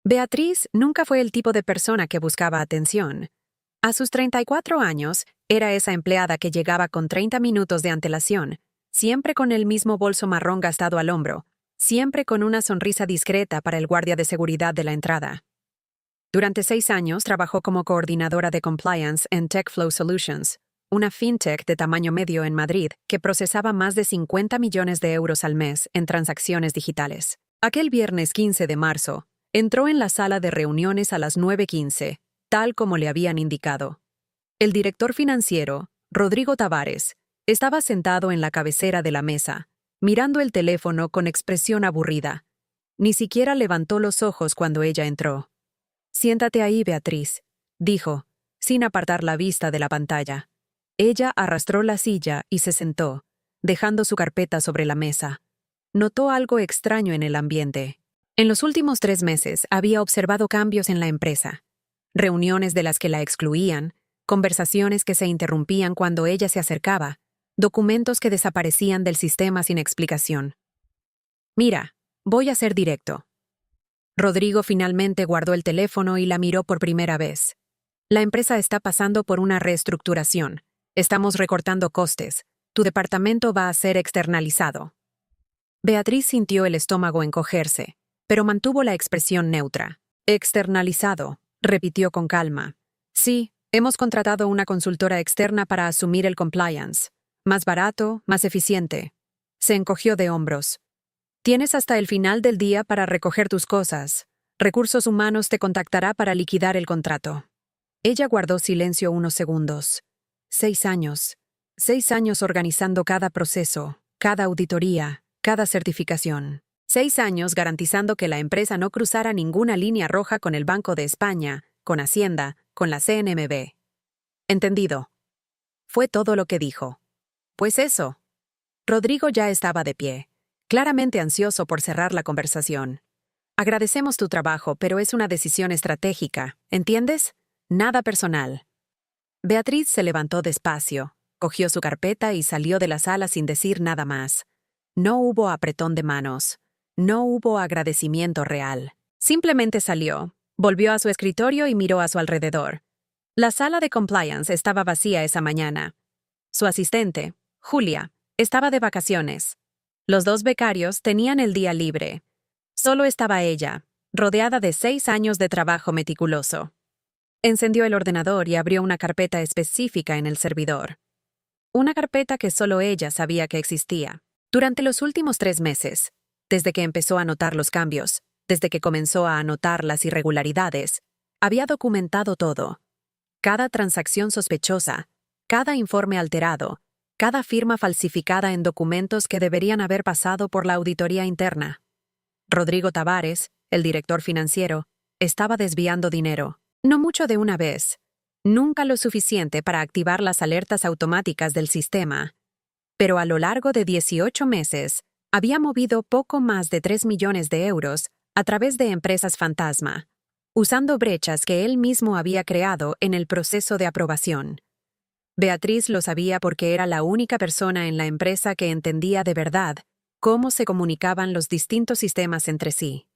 Beatriz nunca fue el tipo de persona que buscaba atención. A sus 34 años, era esa empleada que llegaba con 30 minutos de antelación, siempre con el mismo bolso marrón gastado al hombro, siempre con una sonrisa discreta para el guardia de seguridad de la entrada. Durante 6 años trabajó como coordinadora de compliance en TechFlow Solutions, una fintech de tamaño medio en Madrid que procesaba más de 50 millones de euros al mes en transacciones digitales. Aquel viernes 15 de marzo, entró en la sala de reuniones a las 9:15, tal como le habían indicado. El director financiero, Rodrigo Tavares, estaba sentado en la cabecera de la mesa, mirando el teléfono con expresión aburrida. Ni siquiera levantó los ojos cuando ella entró. «Siéntate ahí, Beatriz», dijo, sin apartar la vista de la pantalla. Ella arrastró la silla y se sentó, dejando su carpeta sobre la mesa. Notó algo extraño en el ambiente. En los últimos 3 meses había observado cambios en la empresa. Reuniones de las que la excluían, conversaciones que se interrumpían cuando ella se acercaba, documentos que desaparecían del sistema sin explicación. «Mira, voy a ser directo». Rodrigo finalmente guardó el teléfono y la miró por primera vez. «La empresa está pasando por una reestructuración. Estamos recortando costes. Tu departamento va a ser externalizado». Beatriz sintió el estómago encogerse, pero mantuvo la expresión neutra. «Externalizado», repitió con calma. «Sí, hemos contratado una consultora externa para asumir el compliance. Más barato, más eficiente». Se encogió de hombros. «Tienes hasta el final del día para recoger tus cosas. Recursos Humanos te contactará para liquidar el contrato». Ella guardó silencio unos segundos. 6 años. 6 años organizando cada proceso, cada auditoría, cada certificación. 6 años garantizando que la empresa no cruzara ninguna línea roja con el Banco de España, con Hacienda, con la CNMV. «Entendido». Fue todo lo que dijo. «Pues eso». Rodrigo ya estaba de pie, claramente ansioso por cerrar la conversación. «Agradecemos tu trabajo, pero es una decisión estratégica, ¿entiendes? Nada personal». Beatriz se levantó despacio, cogió su carpeta y salió de la sala sin decir nada más. No hubo apretón de manos. No hubo agradecimiento real. Simplemente salió, volvió a su escritorio y miró a su alrededor. La sala de compliance estaba vacía esa mañana. Su asistente, Julia, estaba de vacaciones. Los 2 becarios tenían el día libre. Solo estaba ella, rodeada de 6 años de trabajo meticuloso. Encendió el ordenador y abrió una carpeta específica en el servidor. Una carpeta que solo ella sabía que existía. Durante los últimos 3 meses, desde que empezó a notar los cambios, desde que comenzó a anotar las irregularidades, había documentado todo. Cada transacción sospechosa, cada informe alterado, cada firma falsificada en documentos que deberían haber pasado por la auditoría interna. Rodrigo Tavares, el director financiero, estaba desviando dinero. No mucho de una vez. Nunca lo suficiente para activar las alertas automáticas del sistema. Pero a lo largo de 18 meses, había movido poco más de 3 millones de euros a través de empresas fantasma, usando brechas que él mismo había creado en el proceso de aprobación. Beatriz lo sabía porque era la única persona en la empresa que entendía de verdad cómo se comunicaban los distintos sistemas entre sí.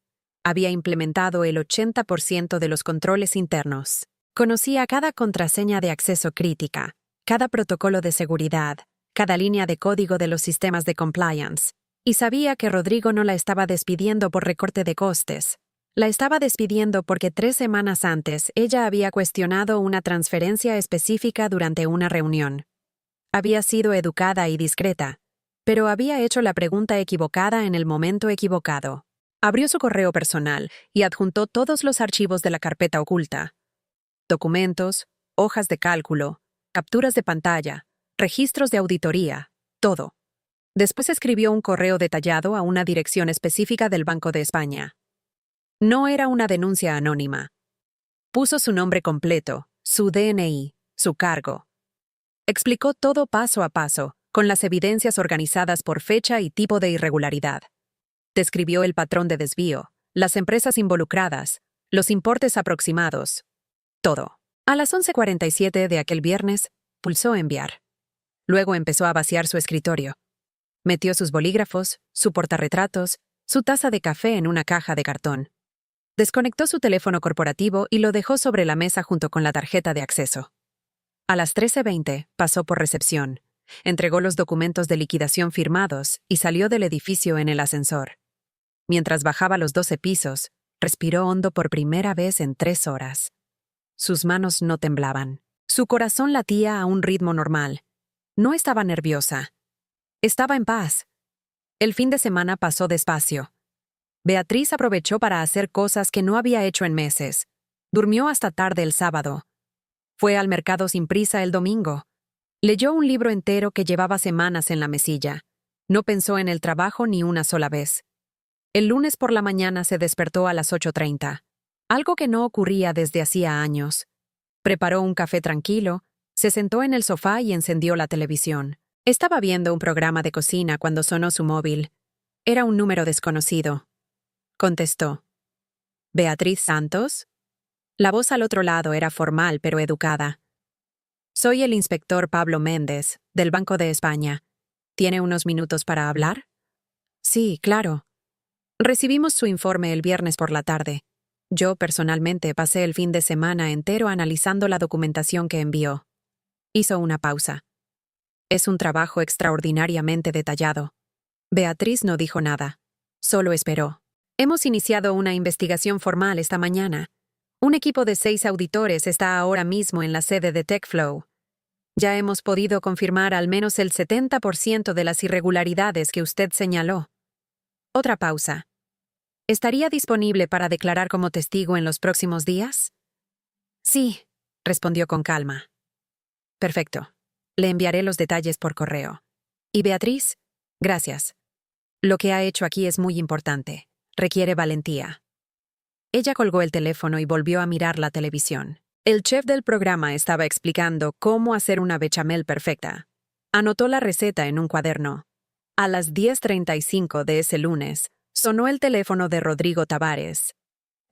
Había implementado el 80% de los controles internos. Conocía cada contraseña de acceso crítica, cada protocolo de seguridad, cada línea de código de los sistemas de compliance, y sabía que Rodrigo no la estaba despidiendo por recorte de costes. La estaba despidiendo porque 3 semanas antes ella había cuestionado una transferencia específica durante una reunión. Había sido educada y discreta, pero había hecho la pregunta equivocada en el momento equivocado. Abrió su correo personal y adjuntó todos los archivos de la carpeta oculta. Documentos, hojas de cálculo, capturas de pantalla, registros de auditoría, todo. Después escribió un correo detallado a una dirección específica del Banco de España. No era una denuncia anónima. Puso su nombre completo, su DNI, su cargo. Explicó todo paso a paso, con las evidencias organizadas por fecha y tipo de irregularidad. Describió el patrón de desvío, las empresas involucradas, los importes aproximados. Todo. A las 11:47 de aquel viernes, pulsó enviar. Luego empezó a vaciar su escritorio. Metió sus bolígrafos, su portarretratos, su taza de café en una caja de cartón. Desconectó su teléfono corporativo y lo dejó sobre la mesa junto con la tarjeta de acceso. A las 13:20 pasó por recepción, entregó los documentos de liquidación firmados y salió del edificio en el ascensor. Mientras bajaba los 12 pisos, respiró hondo por primera vez en 3 horas. Sus manos no temblaban. Su corazón latía a un ritmo normal. No estaba nerviosa. Estaba en paz. El fin de semana pasó despacio. Beatriz aprovechó para hacer cosas que no había hecho en meses. Durmió hasta tarde el sábado. Fue al mercado sin prisa el domingo. Leyó un libro entero que llevaba semanas en la mesilla. No pensó en el trabajo ni una sola vez. El lunes por la mañana se despertó a las 8:30, algo que no ocurría desde hacía años. Preparó un café tranquilo, se sentó en el sofá y encendió la televisión. Estaba viendo un programa de cocina cuando sonó su móvil. Era un número desconocido. Contestó. ¿Beatriz Santos? La voz al otro lado era formal pero educada. Soy el inspector Pablo Méndez, del Banco de España. ¿Tiene unos minutos para hablar? Sí, claro. Recibimos su informe el viernes por la tarde. Yo, personalmente, pasé el fin de semana entero analizando la documentación que envió. Hizo una pausa. Es un trabajo extraordinariamente detallado. Beatriz no dijo nada. Solo esperó. Hemos iniciado una investigación formal esta mañana. Un equipo de 6 auditores está ahora mismo en la sede de TechFlow. Ya hemos podido confirmar al menos el 70% de las irregularidades que usted señaló. Otra pausa. ¿Estaría disponible para declarar como testigo en los próximos días? Sí, respondió con calma. Perfecto. Le enviaré los detalles por correo. ¿Y Beatriz? Gracias. Lo que ha hecho aquí es muy importante. Requiere valentía. Ella colgó el teléfono y volvió a mirar la televisión. El chef del programa estaba explicando cómo hacer una bechamel perfecta. Anotó la receta en un cuaderno. A las 10:35 de ese lunes, sonó el teléfono de Rodrigo Tavares.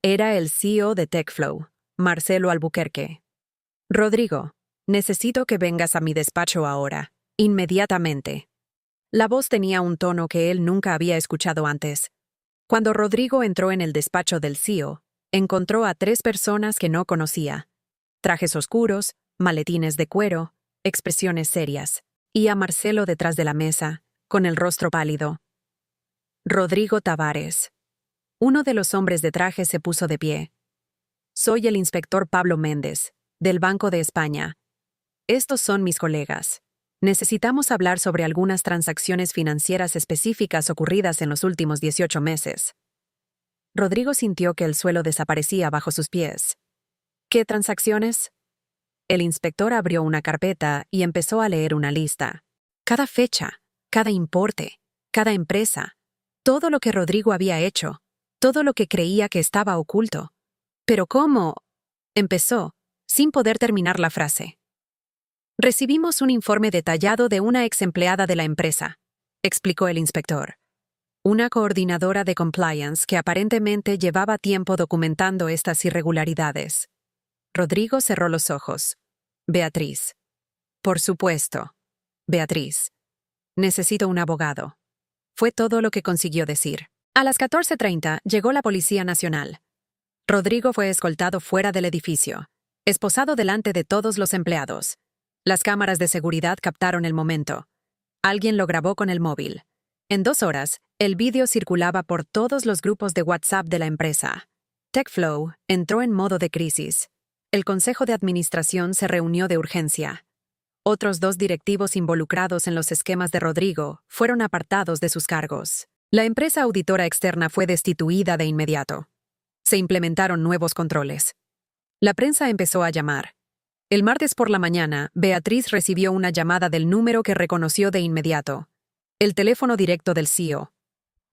Era el CEO de TechFlow, Marcelo Albuquerque. Rodrigo, necesito que vengas a mi despacho ahora, inmediatamente. La voz tenía un tono que él nunca había escuchado antes. Cuando Rodrigo entró en el despacho del CEO, encontró a 3 personas que no conocía. Trajes oscuros, maletines de cuero, expresiones serias, y a Marcelo detrás de la mesa, con el rostro pálido. Rodrigo Tavares. Uno de los hombres de traje se puso de pie. Soy el inspector Pablo Méndez, del Banco de España. Estos son mis colegas. Necesitamos hablar sobre algunas transacciones financieras específicas ocurridas en los últimos 18 meses. Rodrigo sintió que el suelo desaparecía bajo sus pies. ¿Qué transacciones? El inspector abrió una carpeta y empezó a leer una lista. Cada fecha, cada importe, cada empresa, todo lo que Rodrigo había hecho, todo lo que creía que estaba oculto. ¿Pero cómo? Empezó, sin poder terminar la frase. Recibimos un informe detallado de una ex empleada de la empresa, explicó el inspector. Una coordinadora de compliance que aparentemente llevaba tiempo documentando estas irregularidades. Rodrigo cerró los ojos. Beatriz. Por supuesto. Beatriz. Necesito un abogado. Fue todo lo que consiguió decir. A las 14:30 llegó la Policía Nacional. Rodrigo fue escoltado fuera del edificio, esposado delante de todos los empleados. Las cámaras de seguridad captaron el momento. Alguien lo grabó con el móvil. En 2 horas, el vídeo circulaba por todos los grupos de WhatsApp de la empresa. TechFlow entró en modo de crisis. El Consejo de Administración se reunió de urgencia. Otros 2 directivos involucrados en los esquemas de Rodrigo fueron apartados de sus cargos. La empresa auditora externa fue destituida de inmediato. Se implementaron nuevos controles. La prensa empezó a llamar. El martes por la mañana, Beatriz recibió una llamada del número que reconoció de inmediato. El teléfono directo del CEO.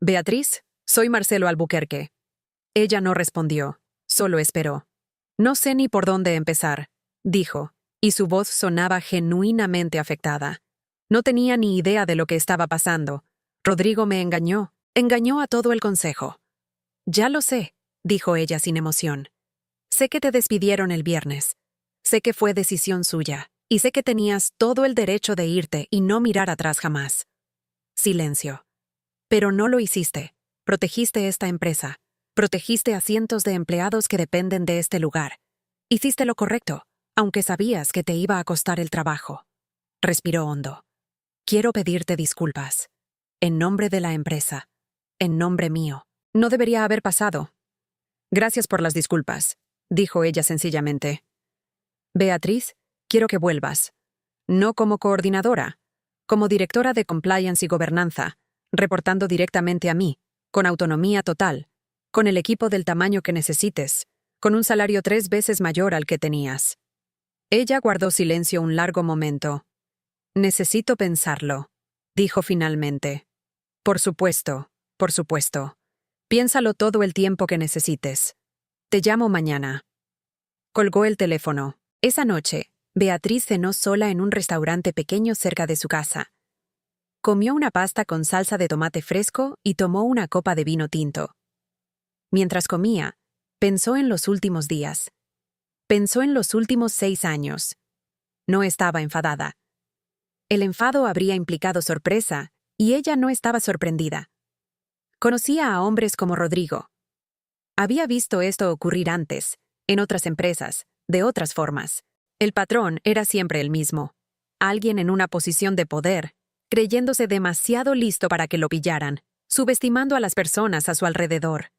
Beatriz, soy Marcelo Albuquerque. Ella no respondió, solo esperó. No sé ni por dónde empezar, dijo, y su voz sonaba genuinamente afectada. No tenía ni idea de lo que estaba pasando. Rodrigo me engañó a todo el consejo. Ya lo sé, dijo ella sin emoción. Sé que te despidieron el viernes. Sé que fue decisión suya, y sé que tenías todo el derecho de irte y no mirar atrás jamás. Silencio. Pero no lo hiciste. Protegiste esta empresa. Protegiste a cientos de empleados que dependen de este lugar. Hiciste lo correcto, aunque sabías que te iba a costar el trabajo. Respiró hondo. Quiero pedirte disculpas. En nombre de la empresa. En nombre mío. No debería haber pasado. Gracias por las disculpas, dijo ella sencillamente. Beatriz, quiero que vuelvas. No como coordinadora, como directora de compliance y gobernanza, reportando directamente a mí, con autonomía total, con el equipo del tamaño que necesites, con un salario 3 veces mayor al que tenías. Ella guardó silencio un largo momento. Necesito pensarlo, dijo finalmente. Por supuesto, por supuesto. Piénsalo todo el tiempo que necesites. Te llamo mañana. Colgó el teléfono. Esa noche, Beatriz cenó sola en un restaurante pequeño cerca de su casa. Comió una pasta con salsa de tomate fresco y tomó una copa de vino tinto. Mientras comía, pensó en los últimos días. Pensó en los últimos 6 años. No estaba enfadada. El enfado habría implicado sorpresa, y ella no estaba sorprendida. Conocía a hombres como Rodrigo. Había visto esto ocurrir antes, en otras empresas, de otras formas. El patrón era siempre el mismo. Alguien en una posición de poder, creyéndose demasiado listo para que lo pillaran, subestimando a las personas a su alrededor.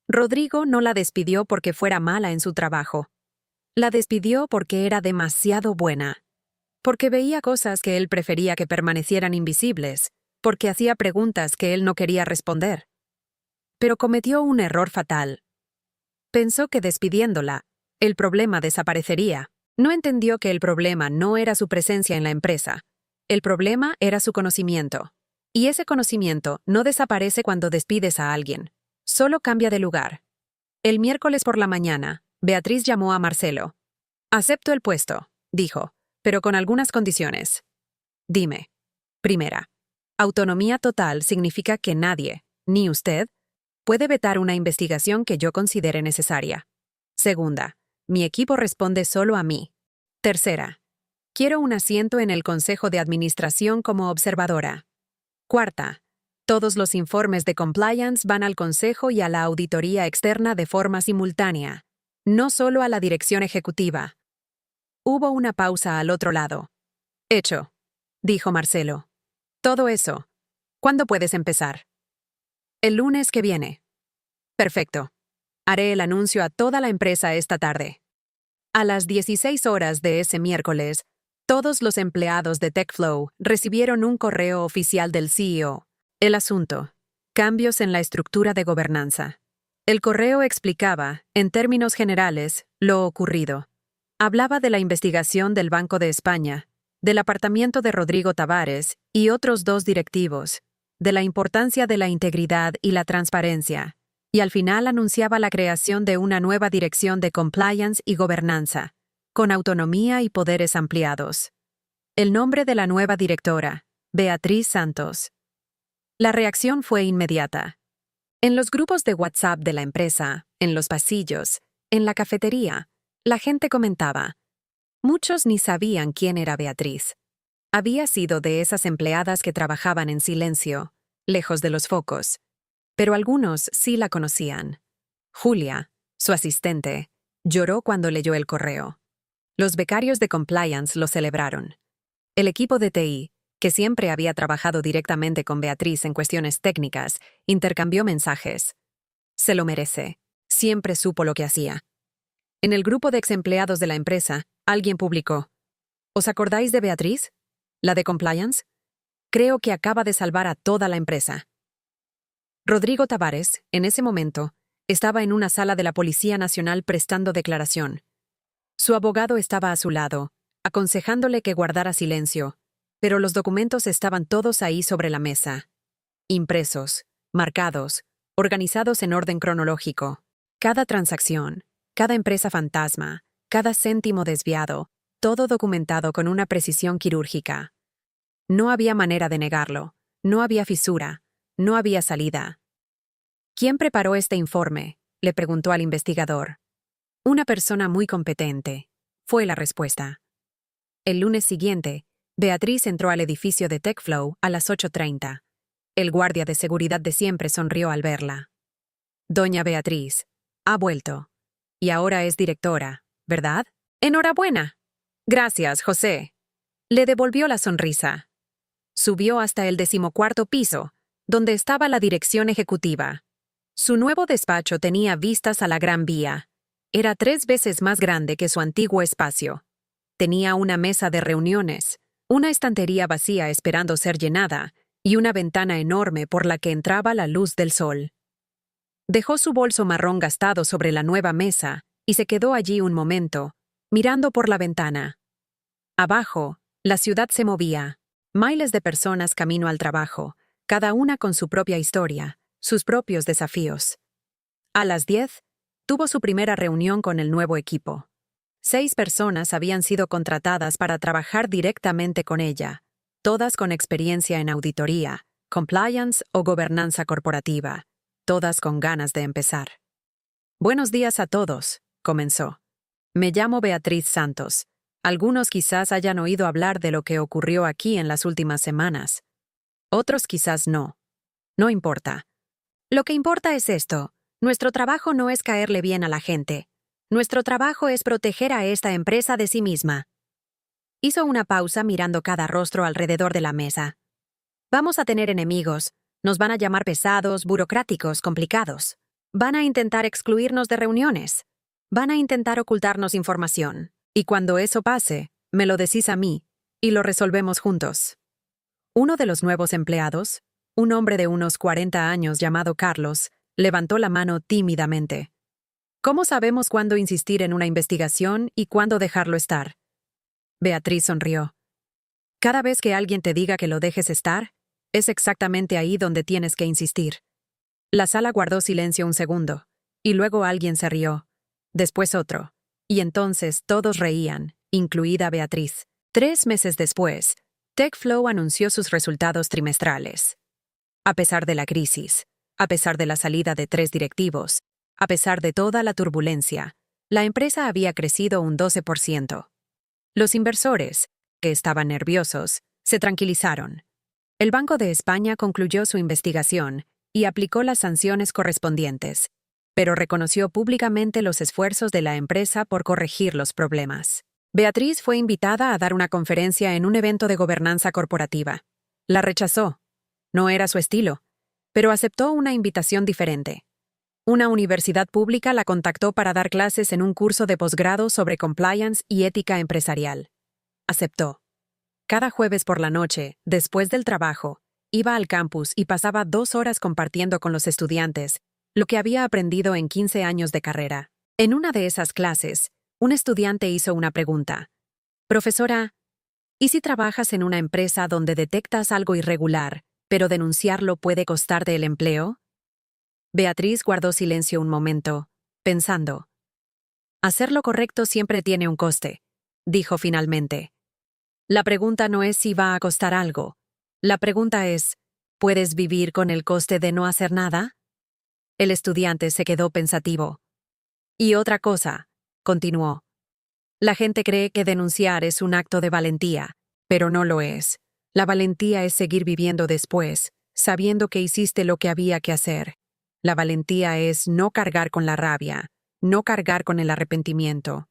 Rodrigo no la despidió porque fuera mala en su trabajo. La despidió porque era demasiado buena. Porque veía cosas que él prefería que permanecieran invisibles, porque hacía preguntas que él no quería responder. Pero cometió un error fatal. Pensó que despidiéndola, el problema desaparecería. No entendió que el problema no era su presencia en la empresa. El problema era su conocimiento. Y ese conocimiento no desaparece cuando despides a alguien. Solo cambia de lugar. El miércoles por la mañana, Beatriz llamó a Marcelo. Acepto el puesto, dijo, pero con algunas condiciones. Dime. Primera, autonomía total significa que nadie, ni usted, puede vetar una investigación que yo considere necesaria. Segunda, mi equipo responde solo a mí. Tercera, quiero un asiento en el Consejo de Administración como observadora. Cuarta, todos los informes de compliance van al Consejo y a la auditoría externa de forma simultánea, no solo a la dirección ejecutiva. Hubo una pausa al otro lado. Hecho, dijo Marcelo. Todo eso. ¿Cuándo puedes empezar? El lunes que viene. Perfecto. Haré el anuncio a toda la empresa esta tarde. A las 16 horas de ese miércoles, todos los empleados de TechFlow recibieron un correo oficial del CEO. El asunto: cambios en la estructura de gobernanza. El correo explicaba, en términos generales, lo ocurrido. Hablaba de la investigación del Banco de España, del apartamiento de Rodrigo Tavares y otros 2 directivos, de la importancia de la integridad y la transparencia, y al final anunciaba la creación de una nueva dirección de compliance y gobernanza, con autonomía y poderes ampliados. El nombre de la nueva directora, Beatriz Santos. La reacción fue inmediata. En los grupos de WhatsApp de la empresa, en los pasillos, en la cafetería, la gente comentaba. Muchos ni sabían quién era Beatriz. Había sido de esas empleadas que trabajaban en silencio, lejos de los focos. Pero algunos sí la conocían. Julia, su asistente, lloró cuando leyó el correo. Los becarios de compliance lo celebraron. El equipo de TI, que siempre había trabajado directamente con Beatriz en cuestiones técnicas, intercambió mensajes. Se lo merece. Siempre supo lo que hacía. En el grupo de exempleados de la empresa, alguien publicó: ¿Os acordáis de Beatriz? ¿La de compliance? Creo que acaba de salvar a toda la empresa. Rodrigo Tavares, en ese momento, estaba en una sala de la Policía Nacional prestando declaración. Su abogado estaba a su lado, aconsejándole que guardara silencio, pero los documentos estaban todos ahí sobre la mesa. Impresos, marcados, organizados en orden cronológico. Cada transacción, cada empresa fantasma, cada céntimo desviado, todo documentado con una precisión quirúrgica. No había manera de negarlo, no había fisura, no había salida. ¿Quién preparó este informe?, le preguntó al investigador. Una persona muy competente, fue la respuesta. El lunes siguiente, Beatriz entró al edificio de TechFlow a las 8:30. El guardia de seguridad de siempre sonrió al verla. Doña Beatriz. Ha vuelto. Y ahora es directora, ¿verdad? Enhorabuena. Gracias, José. Le devolvió la sonrisa. Subió hasta el 14º piso, donde estaba la dirección ejecutiva. Su nuevo despacho tenía vistas a la Gran Vía. Era 3 veces más grande que su antiguo espacio. Tenía una mesa de reuniones, una estantería vacía esperando ser llenada y una ventana enorme por la que entraba la luz del sol. Dejó su bolso marrón gastado sobre la nueva mesa y se quedó allí un momento, mirando por la ventana. Abajo, la ciudad se movía. Miles de personas camino al trabajo, cada una con su propia historia, sus propios desafíos. A las 10, tuvo su primera reunión con el nuevo equipo. 6 personas habían sido contratadas para trabajar directamente con ella, todas con experiencia en auditoría, compliance o gobernanza corporativa, todas con ganas de empezar. Buenos días a todos, comenzó. Me llamo Beatriz Santos. Algunos quizás hayan oído hablar de lo que ocurrió aquí en las últimas semanas. Otros quizás no. No importa. Lo que importa es esto. Nuestro trabajo no es caerle bien a la gente. Nuestro trabajo es proteger a esta empresa de sí misma. Hizo una pausa mirando cada rostro alrededor de la mesa. Vamos a tener enemigos. Nos van a llamar pesados, burocráticos, complicados. Van a intentar excluirnos de reuniones. Van a intentar ocultarnos información. Y cuando eso pase, me lo decís a mí, y lo resolvemos juntos. Uno de los nuevos empleados, un hombre de unos 40 años llamado Carlos, levantó la mano tímidamente. ¿Cómo sabemos cuándo insistir en una investigación y cuándo dejarlo estar? Beatriz sonrió. Cada vez que alguien te diga que lo dejes estar, es exactamente ahí donde tienes que insistir. La sala guardó silencio un segundo, y luego alguien se rió. Después otro. Y entonces todos reían, incluida Beatriz. 3 meses después, TechFlow anunció sus resultados trimestrales. A pesar de la crisis, a pesar de la salida de 3 directivos, a pesar de toda la turbulencia, la empresa había crecido un 12%. Los inversores, que estaban nerviosos, se tranquilizaron. El Banco de España concluyó su investigación y aplicó las sanciones correspondientes, pero reconoció públicamente los esfuerzos de la empresa por corregir los problemas. Beatriz fue invitada a dar una conferencia en un evento de gobernanza corporativa. La rechazó. No era su estilo, pero aceptó una invitación diferente. Una universidad pública la contactó para dar clases en un curso de posgrado sobre compliance y ética empresarial. Aceptó. Cada jueves por la noche, después del trabajo, iba al campus y pasaba 2 horas compartiendo con los estudiantes lo que había aprendido en 15 años de carrera. En una de esas clases, un estudiante hizo una pregunta. Profesora, ¿y si trabajas en una empresa donde detectas algo irregular, pero denunciarlo puede costarte el empleo? Beatriz guardó silencio un momento, pensando. Hacer lo correcto siempre tiene un coste, dijo finalmente. La pregunta no es si va a costar algo. La pregunta es, ¿puedes vivir con el coste de no hacer nada? El estudiante se quedó pensativo. Y otra cosa, continuó. La gente cree que denunciar es un acto de valentía, pero no lo es. La valentía es seguir viviendo después, sabiendo que hiciste lo que había que hacer. La valentía es no cargar con la rabia, no cargar con el arrepentimiento.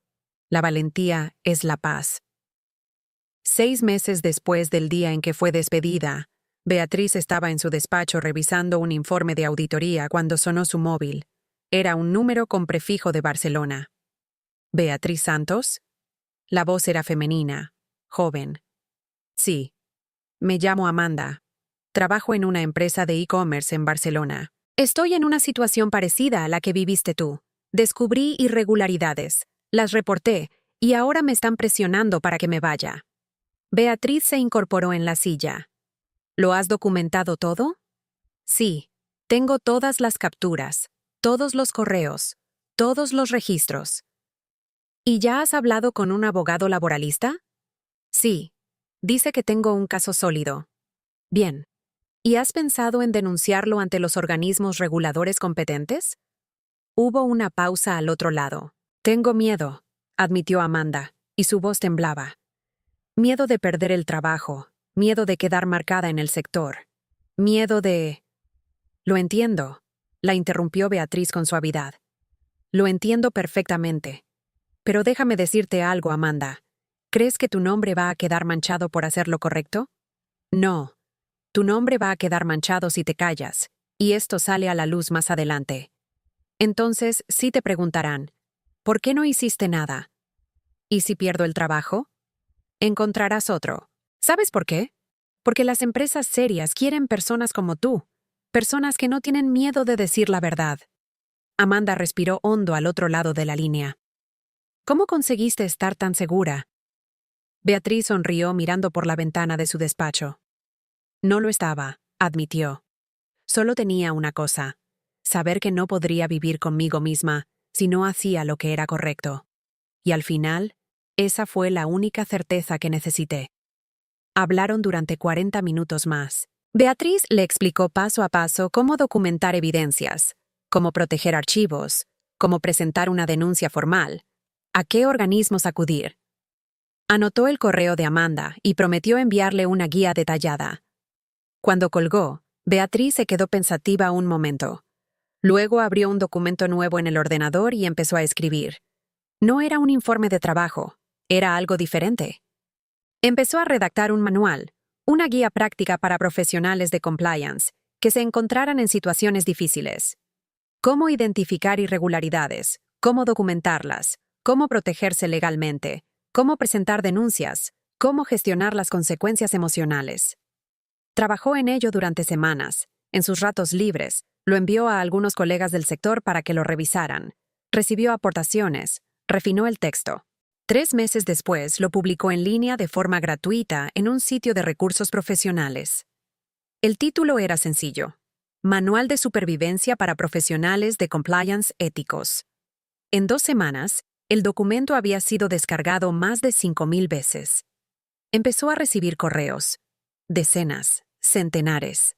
La valentía es la paz. 6 meses después del día en que fue despedida, Beatriz estaba en su despacho revisando un informe de auditoría cuando sonó su móvil. Era un número con prefijo de Barcelona. ¿Beatriz Santos? La voz era femenina, joven. Sí. Me llamo Amanda. Trabajo en una empresa de e-commerce en Barcelona. Estoy en una situación parecida a la que viviste tú. Descubrí irregularidades, las reporté y ahora me están presionando para que me vaya. Beatriz se incorporó en la silla. ¿Lo has documentado todo? Sí. Tengo todas las capturas, todos los correos, todos los registros. ¿Y ya has hablado con un abogado laboralista? Sí. Dice que tengo un caso sólido. Bien. ¿Y has pensado en denunciarlo ante los organismos reguladores competentes? Hubo una pausa al otro lado. Tengo miedo, admitió Amanda, y su voz temblaba. Miedo de perder el trabajo, miedo de quedar marcada en el sector, miedo de... Lo entiendo. La interrumpió Beatriz con suavidad. Lo entiendo perfectamente. Pero déjame decirte algo, Amanda. ¿Crees que tu nombre va a quedar manchado por hacer lo correcto? No. Tu nombre va a quedar manchado si te callas, y esto sale a la luz más adelante. Entonces, sí te preguntarán, ¿por qué no hiciste nada? ¿Y si pierdo el trabajo? Encontrarás otro. ¿Sabes por qué? Porque las empresas serias quieren personas como tú, personas que no tienen miedo de decir la verdad. Amanda respiró hondo al otro lado de la línea. ¿Cómo conseguiste estar tan segura? Beatriz sonrió mirando por la ventana de su despacho. No lo estaba, admitió. Solo tenía una cosa: saber que no podría vivir conmigo misma si no hacía lo que era correcto. Y al final, esa fue la única certeza que necesité. Hablaron durante 40 minutos más. Beatriz le explicó paso a paso cómo documentar evidencias, cómo proteger archivos, cómo presentar una denuncia formal, a qué organismos acudir. Anotó el correo de Amanda y prometió enviarle una guía detallada. Cuando colgó, Beatriz se quedó pensativa un momento. Luego abrió un documento nuevo en el ordenador y empezó a escribir. No era un informe de trabajo, era algo diferente. Empezó a redactar un manual, una guía práctica para profesionales de compliance que se encontraran en situaciones difíciles. Cómo identificar irregularidades, cómo documentarlas, cómo protegerse legalmente, cómo presentar denuncias, cómo gestionar las consecuencias emocionales. Trabajó en ello durante semanas. En sus ratos libres, lo envió a algunos colegas del sector para que lo revisaran. Recibió aportaciones, refinó el texto. 3 meses después, lo publicó en línea de forma gratuita en un sitio de recursos profesionales. El título era sencillo: Manual de Supervivencia para Profesionales de Compliance Éticos. En 2 semanas, el documento había sido descargado más de 5,000 veces. Empezó a recibir correos. Decenas, centenares.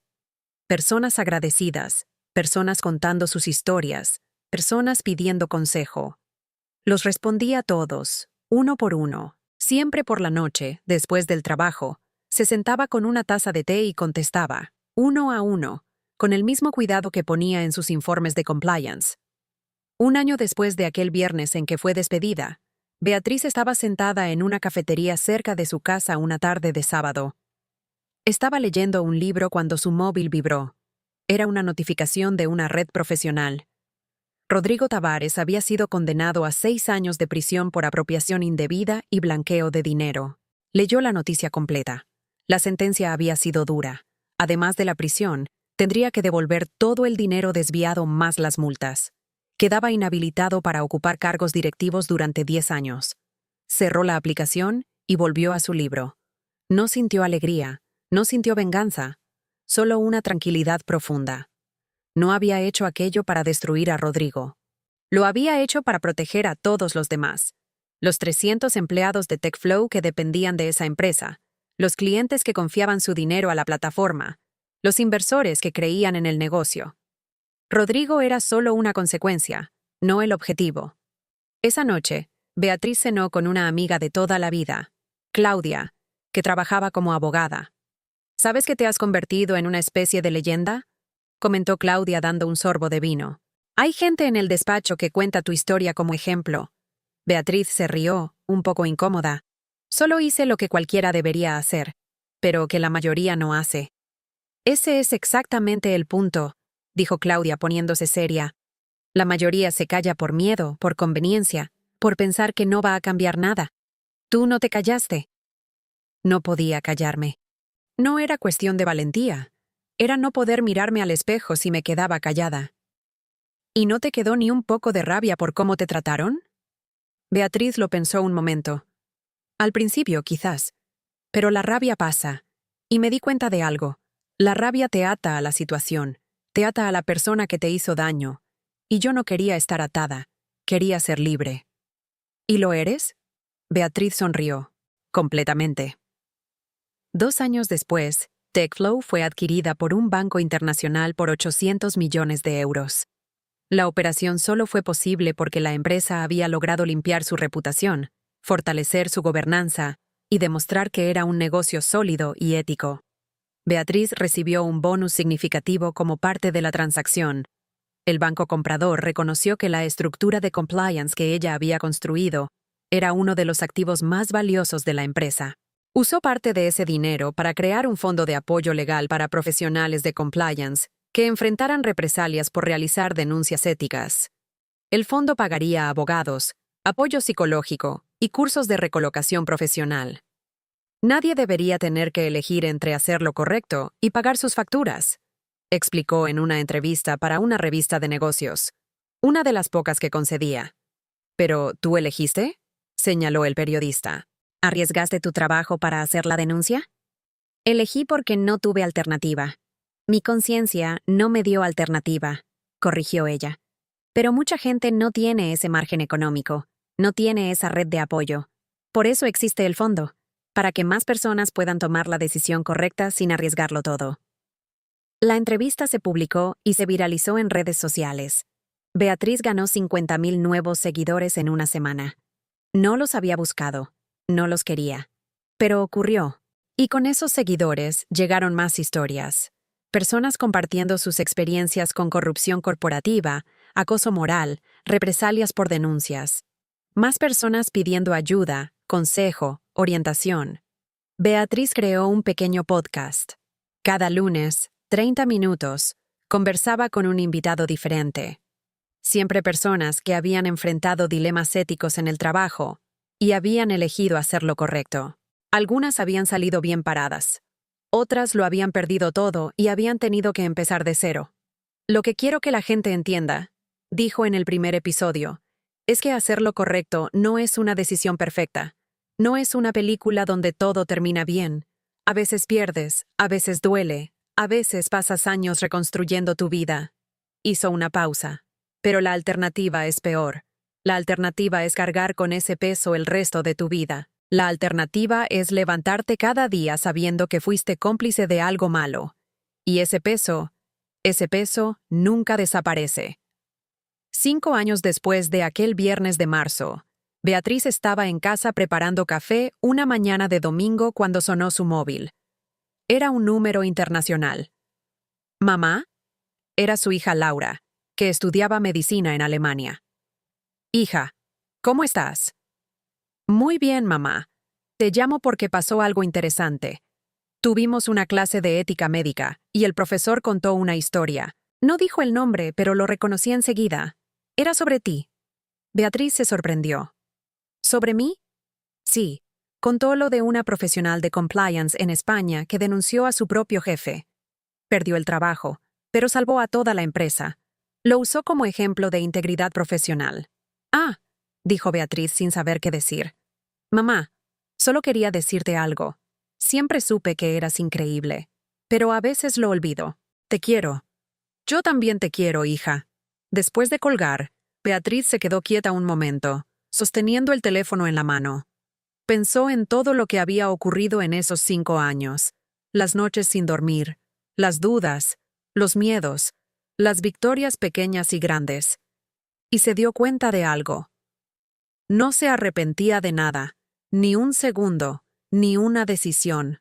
Personas agradecidas, personas contando sus historias, personas pidiendo consejo. Los respondía a todos, uno por uno. Siempre por la noche, después del trabajo, se sentaba con una taza de té y contestaba, uno a uno, con el mismo cuidado que ponía en sus informes de compliance. 1 año después de aquel viernes en que fue despedida, Beatriz estaba sentada en una cafetería cerca de su casa una tarde de sábado. Estaba leyendo un libro cuando su móvil vibró. Era una notificación de una red profesional. Rodrigo Tavares había sido condenado a 6 años de prisión por apropiación indebida y blanqueo de dinero. Leyó la noticia completa. La sentencia había sido dura. Además de la prisión, tendría que devolver todo el dinero desviado más las multas. Quedaba inhabilitado para ocupar cargos directivos durante 10 años. Cerró la aplicación y volvió a su libro. No sintió alegría, no sintió venganza, solo una tranquilidad profunda. No había hecho aquello para destruir a Rodrigo. Lo había hecho para proteger a todos los demás. Los 300 empleados de TechFlow que dependían de esa empresa, los clientes que confiaban su dinero a la plataforma, los inversores que creían en el negocio. Rodrigo era solo una consecuencia, no el objetivo. Esa noche, Beatriz cenó con una amiga de toda la vida, Claudia, que trabajaba como abogada. ¿Sabes que te has convertido en una especie de leyenda?, comentó Claudia dando un sorbo de vino. Hay gente en el despacho que cuenta tu historia como ejemplo. Beatriz se rió, un poco incómoda. Solo hice lo que cualquiera debería hacer, pero que la mayoría no hace. Ese es exactamente el punto, dijo Claudia poniéndose seria. La mayoría se calla por miedo, por conveniencia, por pensar que no va a cambiar nada. Tú no te callaste. No podía callarme. No era cuestión de valentía. Era no poder mirarme al espejo si me quedaba callada. ¿Y no te quedó ni un poco de rabia por cómo te trataron? Beatriz lo pensó un momento. Al principio, quizás. Pero la rabia pasa. Y me di cuenta de algo. La rabia te ata a la situación, te ata a la persona que te hizo daño. Y yo no quería estar atada. Quería ser libre. ¿Y lo eres? Beatriz sonrió. Completamente. 2 años después, TechFlow fue adquirida por un banco internacional por 800 millones de euros. La operación solo fue posible porque la empresa había logrado limpiar su reputación, fortalecer su gobernanza y demostrar que era un negocio sólido y ético. Beatriz recibió un bonus significativo como parte de la transacción. El banco comprador reconoció que la estructura de compliance que ella había construido era uno de los activos más valiosos de la empresa. Usó parte de ese dinero para crear un fondo de apoyo legal para profesionales de compliance que enfrentaran represalias por realizar denuncias éticas. El fondo pagaría a abogados, apoyo psicológico y cursos de recolocación profesional. Nadie debería tener que elegir entre hacer lo correcto y pagar sus facturas, explicó en una entrevista para una revista de negocios, una de las pocas que concedía. ¿Pero tú elegiste?, señaló el periodista. ¿Arriesgaste tu trabajo para hacer la denuncia? Elegí porque no tuve alternativa. Mi conciencia no me dio alternativa, corrigió ella. Pero mucha gente no tiene ese margen económico, no tiene esa red de apoyo. Por eso existe el fondo, para que más personas puedan tomar la decisión correcta sin arriesgarlo todo. La entrevista se publicó y se viralizó en redes sociales. Beatriz ganó 50,000 nuevos seguidores en una semana. No los había buscado, no los quería. Pero ocurrió. Y con esos seguidores llegaron más historias. Personas compartiendo sus experiencias con corrupción corporativa, acoso moral, represalias por denuncias. Más personas pidiendo ayuda, consejo, orientación. Beatriz creó un pequeño podcast. Cada lunes, 30 minutos, conversaba con un invitado diferente. Siempre personas que habían enfrentado dilemas éticos en el trabajo y habían elegido hacer lo correcto. Algunas habían salido bien paradas. Otras lo habían perdido todo y habían tenido que empezar de cero. Lo que quiero que la gente entienda, dijo en el primer episodio, es que hacer lo correcto no es una decisión perfecta. No es una película donde todo termina bien. A veces pierdes, a veces duele, a veces pasas años reconstruyendo tu vida. Hizo una pausa. Pero la alternativa es peor. La alternativa es cargar con ese peso el resto de tu vida. La alternativa es levantarte cada día sabiendo que fuiste cómplice de algo malo. Y ese peso nunca desaparece. 5 años después de aquel viernes de marzo, Beatriz estaba en casa preparando café una mañana de domingo cuando sonó su móvil. Era un número internacional. ¿Mamá? Era su hija Laura, que estudiaba medicina en Alemania. Hija, ¿cómo estás? Muy bien, mamá. Te llamo porque pasó algo interesante. Tuvimos una clase de ética médica y el profesor contó una historia. No dijo el nombre, pero lo reconocí enseguida. Era sobre ti. Beatriz se sorprendió. ¿Sobre mí? Sí. Contó lo de una profesional de compliance en España que denunció a su propio jefe. Perdió el trabajo, pero salvó a toda la empresa. Lo usó como ejemplo de integridad profesional. Ah, dijo Beatriz sin saber qué decir. Mamá, solo quería decirte algo. Siempre supe que eras increíble, pero a veces lo olvido. Te quiero. Yo también te quiero, hija. Después de colgar, Beatriz se quedó quieta un momento, sosteniendo el teléfono en la mano. Pensó en todo lo que había ocurrido en esos 5 años. Las noches sin dormir, las dudas, los miedos, las victorias pequeñas y grandes. Y se dio cuenta de algo. No se arrepentía de nada, ni un segundo, ni una decisión.